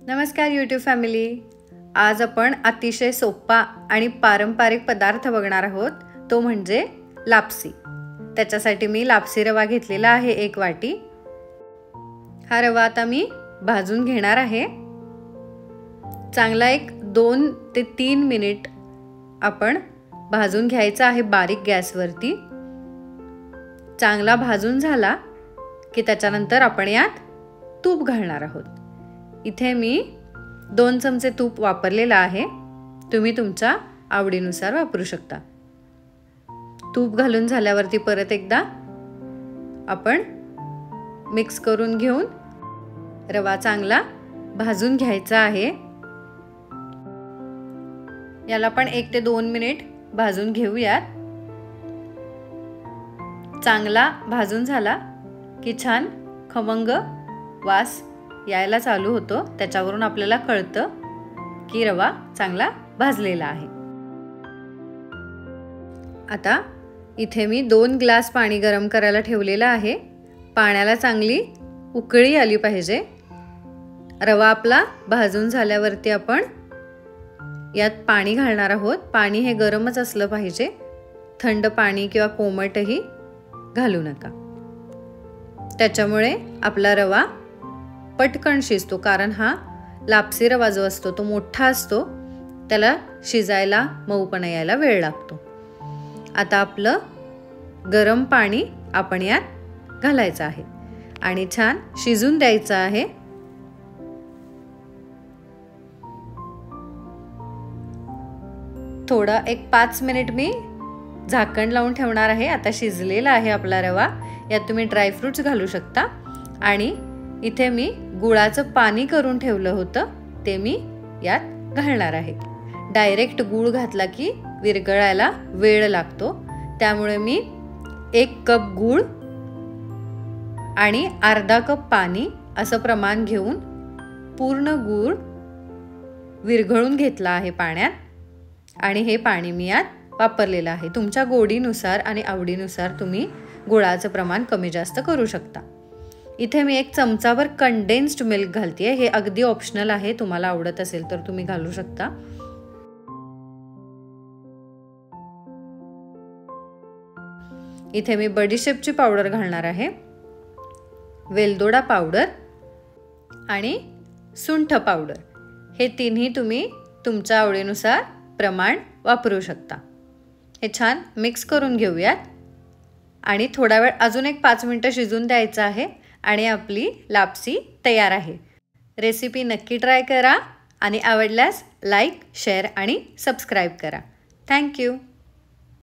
नमस्कार YouTube family. आज आपण अतिशय सोपा आणि पारंपरिक पदार्थ बघणार आहोत, तो म्हणजे लापसी। त्याच्यासाठी मी लापसी रवा घेतलेला आहे 1 वाटी। हा रवा आता मी भाजून घेणार आहे। चांगला एक 2 ते 3 मिनिट आपण भाजून घ्यायचा आहे बारीक गॅसवरती। चांगला भाजून झाला की त्याच्यानंतर आपण यात तूप घालणार आहोत। इथे मी 2 चमचे तूप वापरलेला आहे, तुम्ही तुमच्या आवडीनुसार वापरू शकता। तूप घालून झाल्यावरती परत एकदा आपण मिक्स करून घेऊन रवा चांगला भाजून घ्यायचा आहे। याला पण 1 ते 2 मिनिट भाजून घेऊयात। चांगला भाजून झाला की छान खमंग वास यायला चालू होतो, त्याच्यावरून आपल्याला कळतं की रवा चांगला भाजलेला आहे। आता इथे मी 2 ग्लास पाणी गरम करायला ठेवलेलं आहे। पाण्याला चांगली उकळी आली पाहिजे। रवा आपला भाजून झाल्यावरती आपण यात पाणी घालणार आहोत। पाणी हे गरमच असलं पाहिजे, थंड पाणी किंवा कोमटही घालू नका, त्याच्यामुळे आपला रवा पटकन शिजतो। कारण हा लापसी रवा जो असतो तो मोठा असतो, त्याला शिजायला मऊपणा यायला वेळ लागतो। आता आपलं गरम पाणी आपण यात घालायचं आहे आणि छान शिजून द्यायचं आहे। थोडा एक 5 मिनिट मी झाकण लावून ठेवणार आहे। आता शिजलेला आहे आपला रवा। यात तुम्ही ड्रायफ्रुट्स घालू शकता आणि इथे मी गुळाचं पाणी करून ठेवलं होतं, ते मी यात घालणार आहे। डायरेक्ट गूळ घातला की विरघळायला वेळ लागतो, त्यामुळे मी 1 कप गूळ आणि अर्धा कप पाणी असं प्रमाण घेऊन पूर्ण गूळ विरघळून घेतला आहे पाण्यात आणि हे पाणी मी यात वापरलेलं आहे। तुमच्या गोडीनुसार आणि आवडीनुसार तुम्ही गुळाचं प्रमाण कमी जास्त करू शकता। इथे मी 1 चमचाभर कंडेन्स्ड मिल्क घालते, हे अगदी ऑप्शनल आहे, तुम्हाला आवडत असेल तर तुम्ही घालू शकता। इथे मी बडीशेपची पावडर घालणार आहे, वेलदोडा पावडर आणि सुंठ पावडर, हे तिन्ही तुम्ही तुमच्या आवडीनुसार प्रमाण वापरू शकता। हे छान मिक्स करून घेऊयात आणि थोडा वेळ अजून एक 5 मिनिटं शिजून द्यायचं आहे आणि आपली लापसी तयार आहे। रेसिपी नक्की ट्राय करा आणि आवडल्यास लाईक, शेअर आणि सबस्क्राईब करा। Thank you.